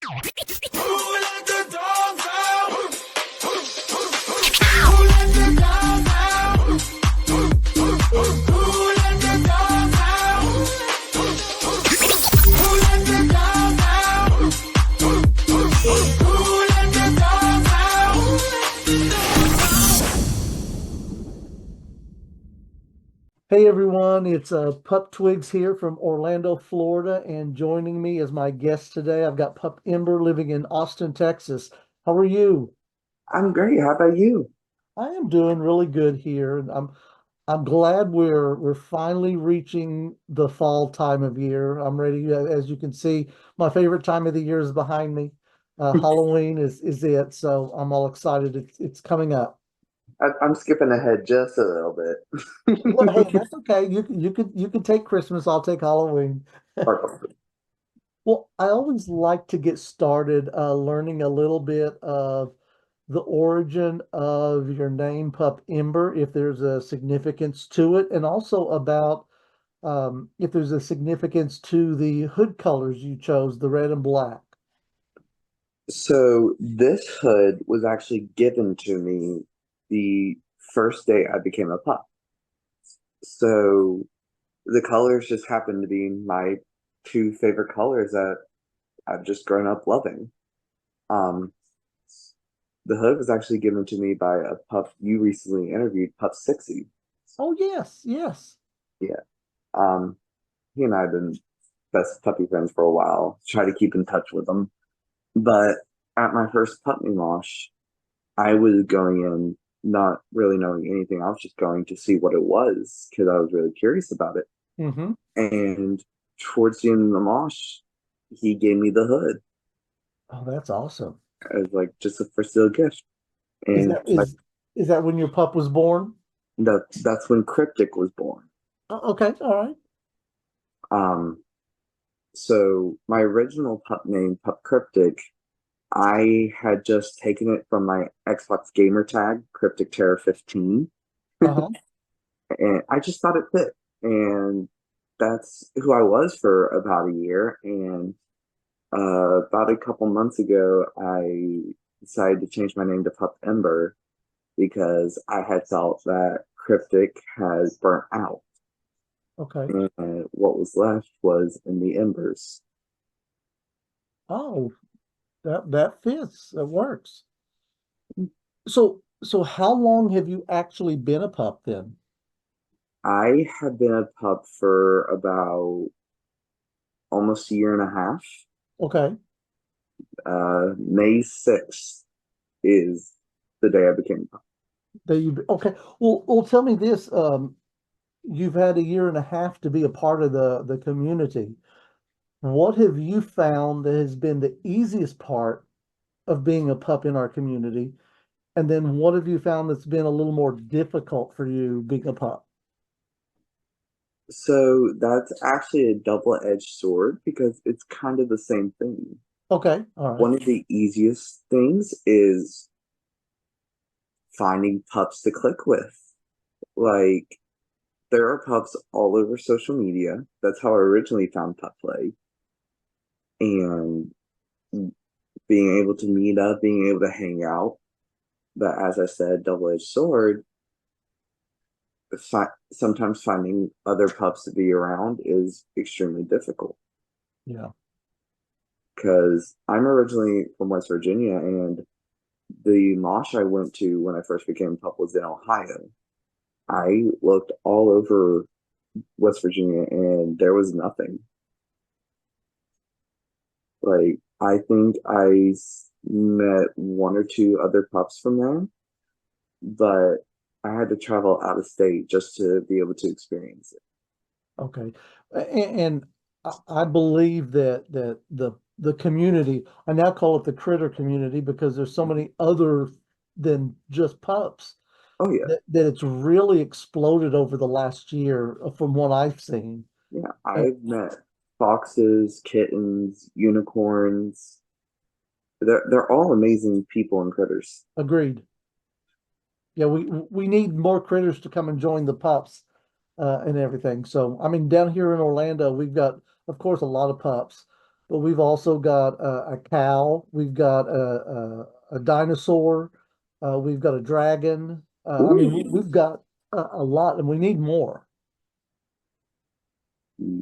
let the dogs out? Who let the dogs out? Who let the dogs out? Who let the dogs out? Who let the dogs out? Hey everyone, it's Pup Twigs here from Orlando, Florida, and joining me as my guest today, I've got Pup Ember living in Austin, Texas. How are you? I'm great. How about you? I am doing really good here, and I'm glad we're finally reaching the fall time of year. I'm ready. As you can see, my favorite time of the year is behind me. Halloween is it, so I'm all excited. It's coming up. I'm skipping ahead just a little Well, hey, bit. that's okay. You can take Christmas. I'll take Halloween. Or- Well, I always like to get started learning a little bit of the origin of your name, Pup Ember, if there's a significance to it, and also about if there's a significance to the hood colors you chose, the red and black. So this hood was actually given to me the first day I became a pup. So the colors just happened to be my two favorite colors that I've just grown up loving. Um, the hood was actually given to me by a pup you recently interviewed, Pup 60. Oh, yes, yes. Yeah. Um, he and I have been best puppy friends for a while. Try to keep in touch with him. But at my first puppy mosh, I was going in not really knowing anything. I was just going to see what it was because I was really curious about it. Mm-hmm. And towards the end of the mosh, he gave me the hood Oh, that's awesome. as like just a first little gift. Is And that is that when your pup was born? that's when Cryptic was born. Oh, okay, all right. Um, so my original pup name, Pup Cryptic, I had just taken it from my Xbox gamer tag, Cryptic Terror 15, Uh-huh. and I just thought it fit. And that's who I was for about a year. And about a couple months ago, I decided to change my name to Pup Ember because I had felt that Cryptic has burnt out. Okay. And what was left was in the embers. Oh, that fits. That works. So how long have you actually been a pup then? I have been a pup for about almost a year and a half. Okay. May 6th is the day I became a pup. That you okay. Well, tell me this. You've had a year and a half to be a part of the community. What have you found that has been the easiest part of being a pup in our community? And then what have you found that's been a little more difficult for you being a pup? So that's actually a double-edged sword because it's kind of the same thing. Okay, all right. One of the easiest things is finding pups to click with. Like, there are pups all over social media. That's how I originally found Pup Play. And being able to meet up, being able to hang out. But as I said, double-edged sword, sometimes finding other pups to be around is extremely difficult. Yeah. Because I'm originally from West Virginia, and the mosh I went to when I first became a pup was in Ohio. I looked all over West Virginia, and there was nothing. Like, I think met one or two other pups from there, but I had to travel out of state just to be able to experience it. Okay. And I believe that the community, I now call it the critter community because there's so many other than just pups Oh yeah, that it's really exploded over the last year from what I've seen. yeah. And I've met foxes, kittens, unicorns. They're all amazing people and critters. agreed. Yeah, we need more critters to come and join the pups and everything. So I mean, down here in Orlando, we've got, of course, a lot of pups. but we've also got a cow. We've got a dinosaur. We've got a dragon. I mean, Ooh. we've got a lot, and we need more.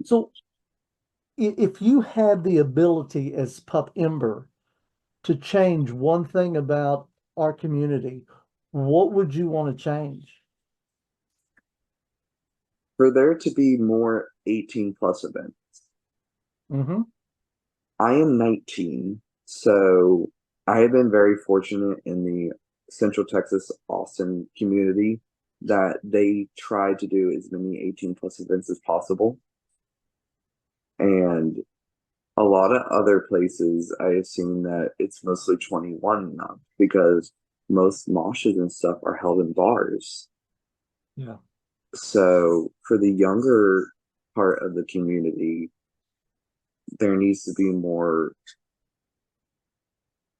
So, if you had the ability as Pup Ember to change one thing about our community, what would you want to change? For there to be more 18 plus events. Hmm. I am 19, so I have been very fortunate in the Central Texas Austin community that they try to do as many 18 plus events as possible. And a lot of other places, I have seen that it's mostly 21 and up because most moshes and stuff are held in bars. Yeah. So for the younger part of the community, there needs to be more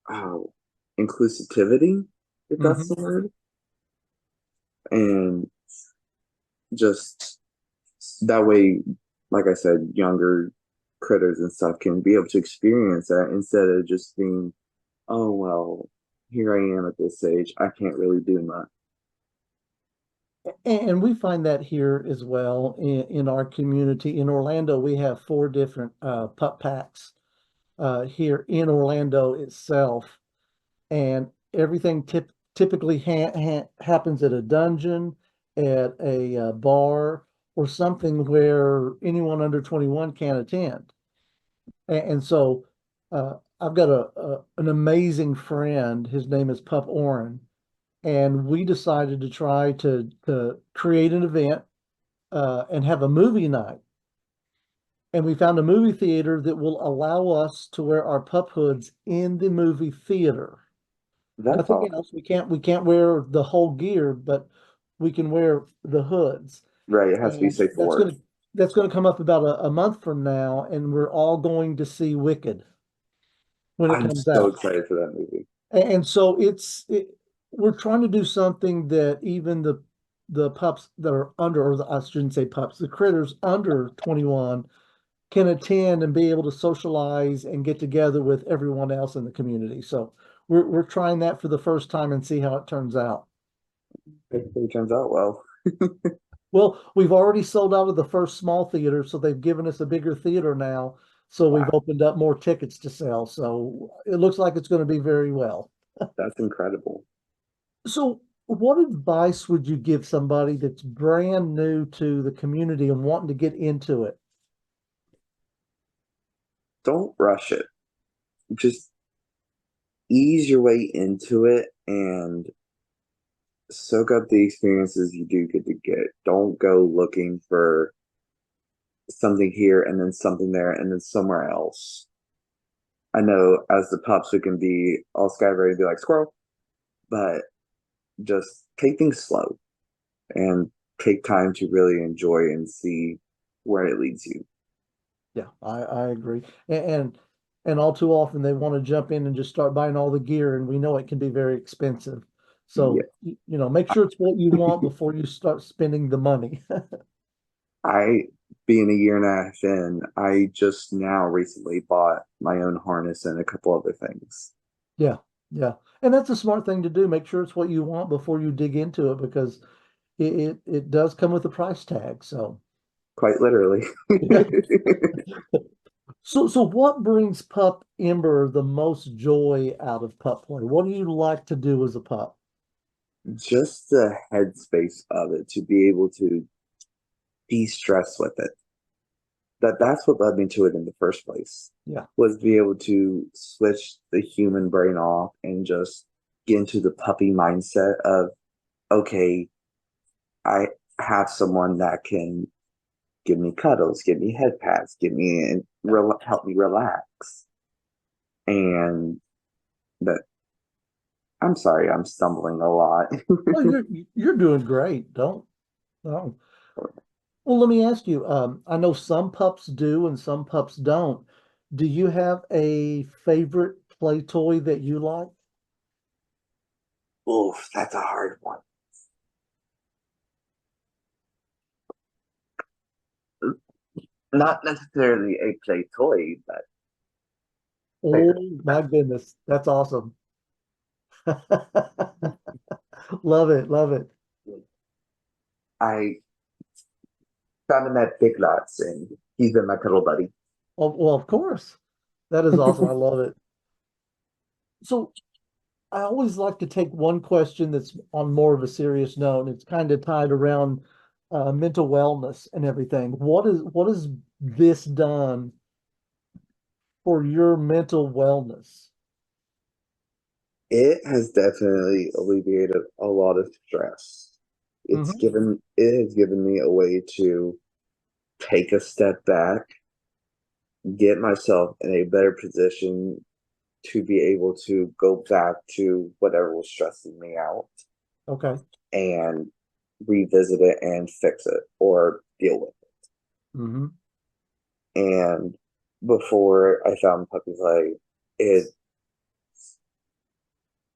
oh, inclusivity, if that's Hmm. the word, and just that way, like I said, younger critters and stuff can be able to experience that instead of just being, oh well, here I am at this age, I can't really do much. And we find that here as well in our community. In Orlando, we have four different pup packs here in Orlando itself, and everything typically happens at a dungeon, at a bar, or something where anyone under 21 can attend. And so I've got an amazing friend. His name is Pup Oren, and we decided to try to create an event and have a movie night. And we found a movie theater that will allow us to wear our pup hoods in the movie theater. That's Nothing all else. We can't wear the whole gear, but we can wear the hoods. right. It has to be And safe for work. that's gonna come up about a month from now, and we're all going to see Wicked when it I'm comes so out. excited for that movie. And so we're trying to do something that even the pups that are under, or I shouldn't say pups, the critters under 21 can attend and be able to socialize and get together with everyone else in the community. So we're trying that for the first time and see how it turns out. It turns out well. Well, we've already sold out of the first small theater, so they've given us a bigger theater now. So we've Wow, opened up more tickets to sell. So it looks like it's going to be very well. that's incredible. So, what advice would you give somebody that's brand new to the community and wanting to get into it? Don't rush it. Just ease your way into it and soak up the experiences you do get to get. Don't go looking for something here and then something there and then somewhere else. I know as the pups we can be all sky ready to be like squirrel, but just take things slow and take time to really enjoy and see where it leads you. Yeah, I agree. And all too often they want to jump in and just start buying all the gear, and we know it can be very expensive. Yeah. So, make sure it's what you want before you start spending the money. I being a year and a half in, I just now recently bought my own harness and a couple other things. Yeah, yeah. And that's a smart thing to do. Make sure it's what you want before you dig into it because it does come with a price tag. So, Quite literally. yeah. So what brings Pup Ember the most joy out of pup play? What do you like to do as a pup? Just the headspace of it to be able to de-stress with it. That's what led me to it in the first place. Yeah, Was be able to switch the human brain off and just get into the puppy mindset of okay, I have someone that can give me cuddles, give me head pats, give me and yeah. help me relax. And that I'm sorry, I'm stumbling a lot. Well, you're doing great. Don't. Oh. Well, let me ask you. I know some pups do and some pups don't. Do you have a favorite play toy that you like? Oof, that's a hard one. Not necessarily a play toy, but Oh my goodness, that's awesome. Love it, love it. I found him at Big Lots, and he's been my cuddle buddy. Oh, well, of course. That is awesome. I love it. So I always like to take one question that's on more of a serious note. It's kind of tied around mental wellness and everything. What has this done for your mental wellness? It has definitely alleviated a lot of stress. Hmm. It has given me a way to take a step back, get myself in a better position to be able to go back to whatever was stressing me out Okay. and revisit it and fix it or deal with Hmm. it. And before I found Puppy Play, it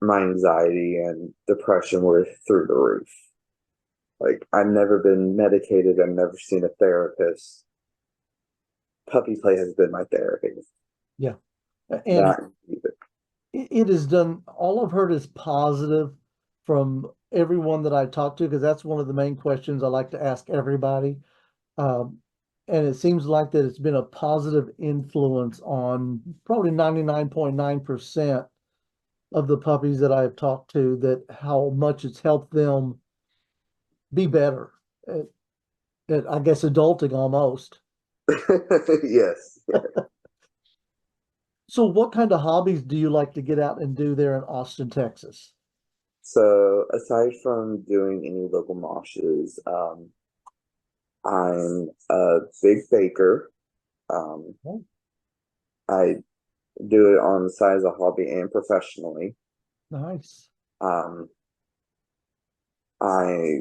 my anxiety and depression were through the roof. Like I've never been medicated, I've never seen a therapist. Puppy Play has been my therapy. Yeah. And That music. it has done, all I've heard is positive from everyone that I talked to, because that's one of the main questions I like to ask everybody. Um, and it seems like that it's been a positive influence on probably 99.9% of the puppies that I've talked to, that how much it's helped them be better at I guess adulting almost. Yes. So what kind of hobbies do you like to get out and do there in Austin, Texas? So aside from doing any local moshes, I'm a big baker. Um, Oh, I do it on the side as a hobby and professionally. nice. Um, I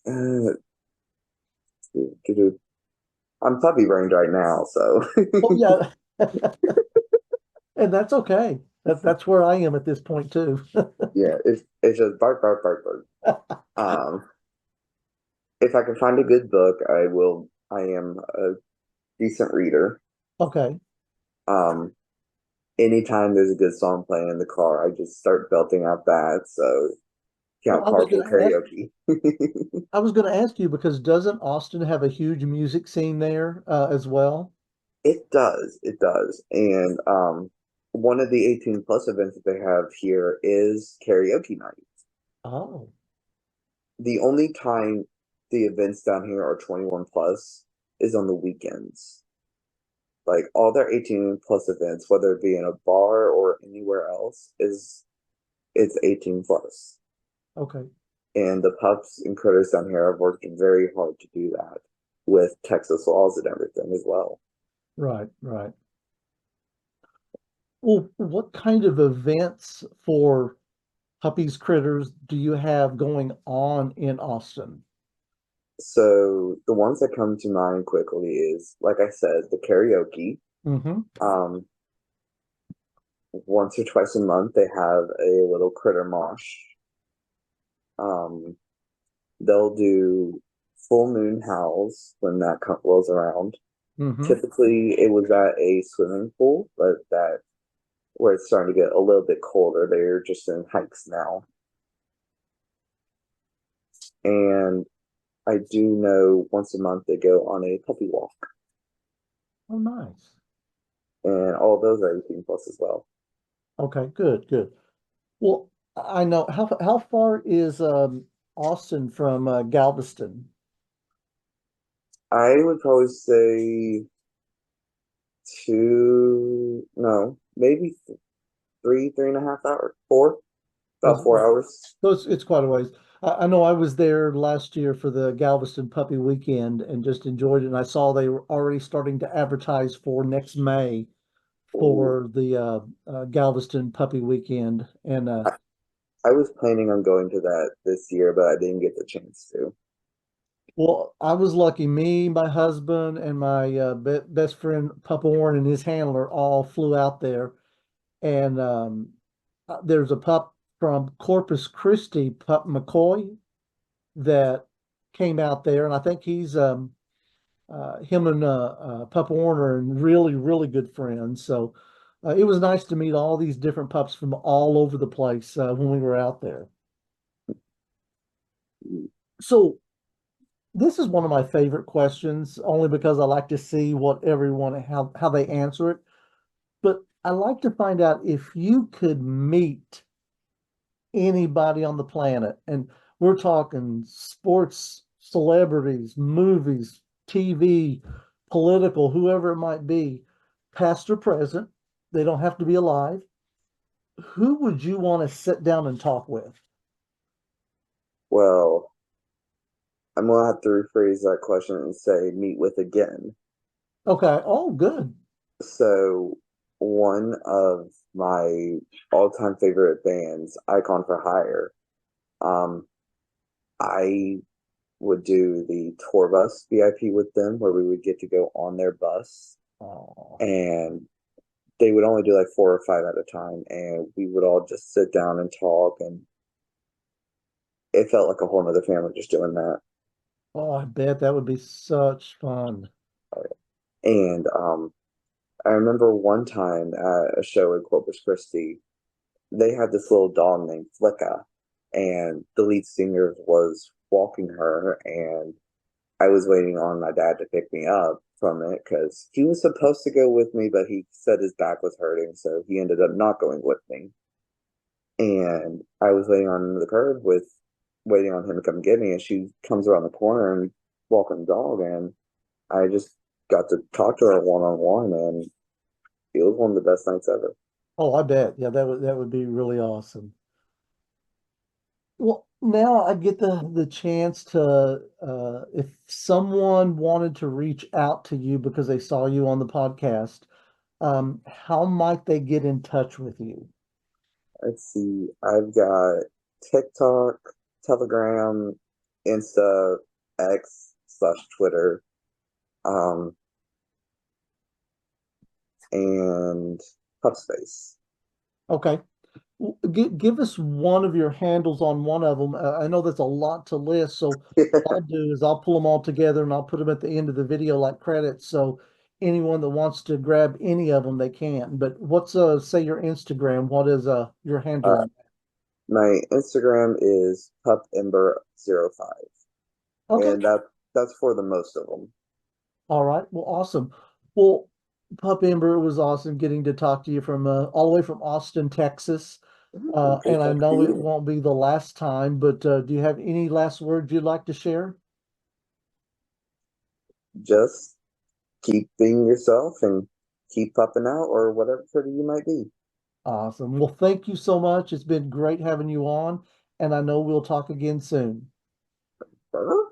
uh, I'm puppy brained right now, so Oh yeah. And that's okay. That's where I am at this point too. yeah, it's just bark, bark, bark, bark. Um, if I can find a good book, I will. I am a decent reader. Okay. Um, anytime there's a good song playing in the car, I just start belting out that. So Well, count carpool karaoke. I was gonna ask you, because doesn't Austin have a huge music scene there as well? It does, it does. And one of the 18 plus events that they have here is karaoke night. Oh, The only time the events down here are 21 plus is on the weekends. Like all their 18 plus events, whether it be in a bar or anywhere else, is it's 18 plus. okay. And the pups and critters down here have worked very hard to do that with Texas laws and everything as well. Right, right. Well, what kind of events for puppies, critters do you have going on in Austin? So the ones that come to mind quickly is, like I said, the karaoke. Hmm. Um, once or twice a month, they have a little critter mosh. Um, they'll do full moon howls when that rolls around. Hmm. Typically, it was at a swimming pool, but that where it's starting to get a little bit colder, they're just in hikes now. And I do know once a month they go on a puppy walk, Oh, nice. and all those are 18 plus as well. Okay, good, good. Well, I know how far is Austin from Galveston? I would probably say two, no, maybe three, 3.5 hours, about Was 4 hours. So it's quite a ways. I know I was there last year for the Galveston Puppy Weekend and just enjoyed it. And I saw they were already starting to advertise for next May Ooh. for the Galveston Puppy Weekend. And I, I was planning on going to that this year, but I didn't get the chance to. well, I was lucky. Me, my husband, and my best friend Papa Warren and his handler all flew out there. And there's a pup from Corpus Christi, Pup McCoy, that came out there, and I think he's him and Papa Warner and really, really good friends. So It was nice to meet all these different pups from all over the place when we were out there. So this is one of my favorite questions, only because I like to see what everyone how they answer it. But I like to find out if you could meet anybody on the planet, and we're talking sports celebrities, movies, TV, political, whoever it might be, past or present, they don't have to be alive. Who would you want to sit down and talk with? Well, I'm gonna have to rephrase that question and say meet with again. Okay. Oh, good. So one of my all-time favorite bands, Icon for Hire, um, I would do the tour bus VIP with them where we would get to go on their bus, Oh, and they would only do like 4 or 5 at a time, and we would all just sit down and talk, and it felt like a whole nother family just doing that. oh, I bet that would be such fun. And I remember one time at a show in Corpus Christi, they had this little dog named Flicka, and the lead singer was walking her, and I was waiting on my dad to pick me up from it because he was supposed to go with me, but he said his back was hurting, so he ended up not going with me. And I was waiting on the curb with waiting on him to come get me, and she comes around the corner and walking the dog, and I just got to talk to her one on one, and it was one of the best nights ever. Oh, I bet. Yeah, that would be really awesome. Well, now I get the chance to if someone wanted to reach out to you because they saw you on the podcast, how might they get in touch with you? Let's see, I've got TikTok, Telegram, Insta, X/Twitter, um, and HubSpace. Okay. Give us one of your handles on one of them. I know that's a lot to list, so what I'll do is I'll pull them all together and I'll put them at the end of the video like credits. So anyone that wants to grab any of them, they can. But what's say your Instagram? What is your handle Uh, on my Instagram is Pup Ember 05, that? Okay. and that's for the most of them. All right. Well, awesome. Well, Pup Ember, it was awesome getting to talk to you from all the way from Austin, Texas. Great And I talking to know it you. won't be the last time, but do you have any last words you'd like to share? Just keep being yourself and keep pupping out or whatever pretty you might be. Awesome. Well, thank you so much. It's been great having you on, and I know we'll talk again soon. Bye.